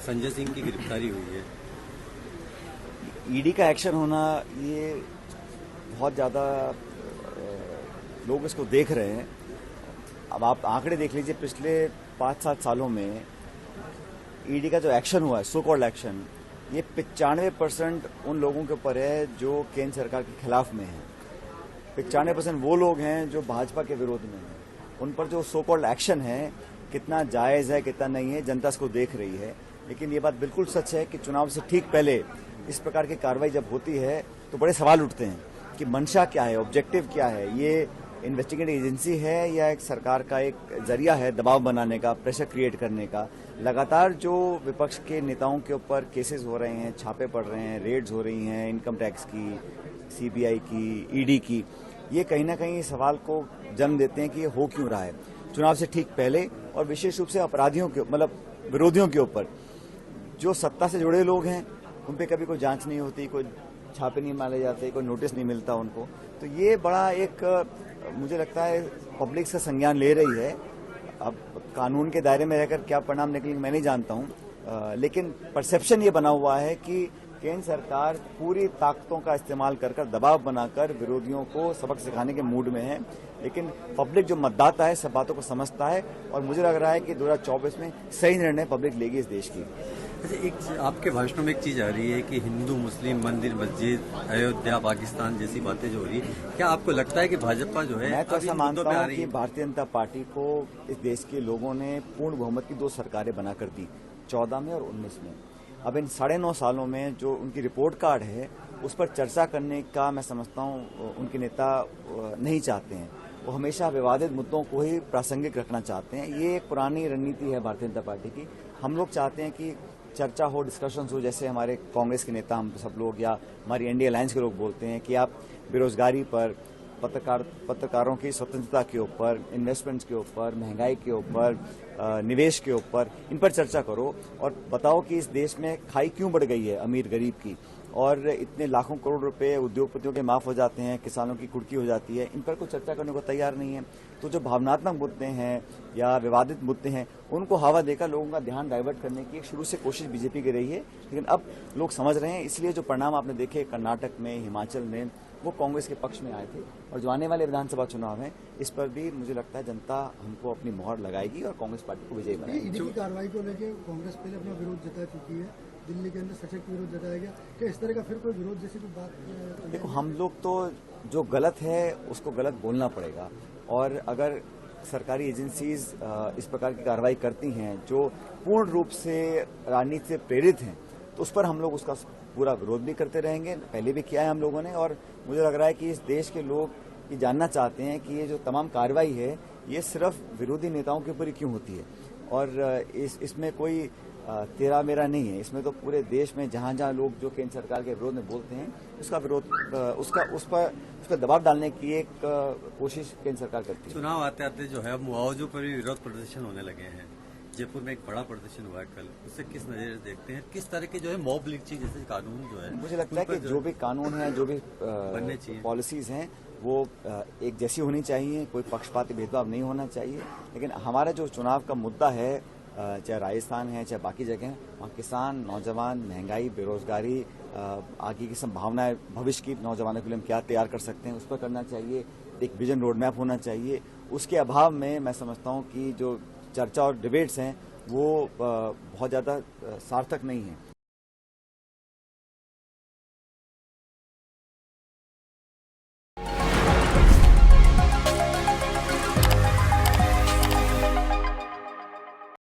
संजय सिंह की गिरफ्तारी हुई है। ईडी का एक्शन होना, ये बहुत ज़्यादा लोग इसको देख रहे हैं। अब आप आंकड़े देख लीजिए, पिछले 5-7 सालों में ईडी का जो एक्शन हुआ है, सो कॉल्ड एक्शन, ये 95% उन लोगों के ऊपर है जो केंद्र सरकार के खिलाफ में हैं। 95% वो लोग हैं जो भाजपा के विरोध में हैं। उन पर जो सो कॉल्ड एक्शन है, कितना जायज़ है कितना नहीं है, जनता इसको देख रही है। लेकिन ये बात बिल्कुल सच है कि चुनाव से ठीक पहले इस प्रकार की कार्रवाई जब होती है तो बड़े सवाल उठते हैं कि मंशा क्या है, ऑब्जेक्टिव क्या है। ये इन्वेस्टिगेटिव एजेंसी है या एक सरकार का एक जरिया है दबाव बनाने का, प्रेशर क्रिएट करने का। लगातार जो विपक्ष के नेताओं के ऊपर केसेस हो रहे हैं, छापे पड़ रहे हैं, रेड्स हो रही हैं, इनकम टैक्स की, सीबीआई की, ईडी की, ये कहीं ना कहीं सवाल को जन्म देते हैं कि ये हो क्यों रहा है चुनाव से ठीक पहले। और विशेष रूप से अपराधियों के, मतलब विरोधियों के ऊपर, जो सत्ता से जुड़े लोग हैं, उन पे कभी कोई जांच नहीं होती, कोई छापे नहीं मारे जाते, कोई नोटिस नहीं मिलता उनको। तो ये बड़ा एक, मुझे लगता है पब्लिक से संज्ञान ले रही है। अब कानून के दायरे में रहकर क्या परिणाम निकलेंगे मैं नहीं जानता हूं, लेकिन परसेप्शन ये बना हुआ है कि केंद्र सरकार पूरी ताकतों का इस्तेमाल कर दबाव बनाकर विरोधियों को सबक सिखाने के मूड में है। लेकिन पब्लिक जो मतदाता है सब बातों को समझता है और मुझे लग रहा है कि 2024 में सही निर्णय पब्लिक लेगी इस देश की। अच्छा, एक आपके भाषणों में एक चीज आ रही है कि हिंदू मुस्लिम मंदिर मस्जिद, अयोध्या पाकिस्तान जैसी बातें जो हो रही है, क्या आपको लगता है कि भाजपा जो है, मैं तो ऐसा मानता हूं कि भारतीय जनता पार्टी को इस देश के लोगों ने पूर्ण बहुमत की 2 सरकारें बनाकर दी, 14 में और 19 में। अब इन 9.5 सालों में जो उनकी रिपोर्ट कार्ड है, उस पर चर्चा करने का मैं समझता हूं उनके नेता नहीं चाहते हैं। वो हमेशा विवादित मुद्दों को ही प्रासंगिक रखना चाहते हैं। ये एक पुरानी रणनीति है भारतीय जनता पार्टी की। हम लोग चाहते हैं कि चर्चा हो, डिस्कशंस हो, जैसे हमारे कांग्रेस के नेता हम सब लोग या हमारी एनडीए अलायंस के लोग बोलते हैं कि आप बेरोजगारी पर, पत्रकारों की स्वतंत्रता के ऊपर, इन्वेस्टमेंट्स के ऊपर, महंगाई के ऊपर, निवेश के ऊपर, इन पर चर्चा करो और बताओ कि इस देश में खाई क्यों बढ़ गई है अमीर गरीब की, और इतने लाखों करोड़ रुपए उद्योगपतियों के माफ हो जाते हैं, किसानों की कुर्की हो जाती है। इन पर कोई चर्चा करने को तैयार नहीं है। तो जो भावनात्मक मुद्दे हैं या विवादित मुद्दे हैं, उनको हवा देकर लोगों का ध्यान डाइवर्ट करने की एक शुरू से कोशिश बीजेपी की रही है। लेकिन अब लोग समझ रहे हैं, इसलिए जो परिणाम आपने देखे कर्नाटक में, हिमाचल में, वो कांग्रेस के पक्ष में आए थे। और जो आने वाले विधानसभा चुनाव हैं, इस पर भी मुझे लगता है जनता हमको अपनी मोहर लगाएगी और कांग्रेस पार्टी को विजयी बनाएगी। ईडी की कार्रवाई को लेकर कांग्रेस पहले अपना विरोध जता चुकी है, दिल्ली के अंदर सशक्त विरोध जताया गया। क्या इस तरह का फिर कोई विरोध जैसी कोई बात? देखो, हम लोग तो जो गलत है उसको गलत बोलना पड़ेगा, और अगर सरकारी एजेंसीज इस प्रकार की कार्रवाई करती हैं जो पूर्ण रूप से राजनीति से प्रेरित हैं, तो उस पर हम लोग उसका पूरा विरोध भी करते रहेंगे। पहले भी किया है हम लोगों ने, और मुझे लग रहा है कि इस देश के लोग ये जानना चाहते हैं कि ये जो तमाम कार्रवाई है, ये सिर्फ विरोधी नेताओं के ऊपर ही क्यों होती है। और इसमें कोई तेरा मेरा नहीं है। इसमें तो पूरे देश में जहां जहां लोग जो केंद्र सरकार के विरोध में बोलते हैं, उसका विरोध, उस पर दबाव डालने की एक कोशिश केंद्र सरकार करती है। चुनाव आते आते जो है मुआवजों पर भी विरोध प्रदर्शन होने लगे हैं। जयपुर में एक बड़ा प्रदर्शन हुआ है कल, उससे किस नजरिए से देखते हैं? किस तरह के जो है मॉब लिंचिंग जैसे कानून जो है, मुझे लगता है कि जो भी कानून है, जो भी बनने चाहिए, पॉलिसीज हैं, वो एक जैसी होनी चाहिए, कोई पक्षपाती भेदभाव नहीं होना चाहिए। लेकिन हमारा जो चुनाव का मुद्दा है, चाहे राजस्थान है चाहे बाकी जगह हैं, वहाँ किसान, नौजवान, महंगाई, बेरोजगारी, आगे की संभावनाएं, भविष्य की नौजवानों के लिए हम क्या तैयार कर सकते हैं, उस पर करना चाहिए। एक विजन रोड मैप होना चाहिए। उसके अभाव में मैं समझता हूँ कि जो चर्चा और डिबेट्स हैं वो बहुत ज़्यादा सार्थक नहीं है।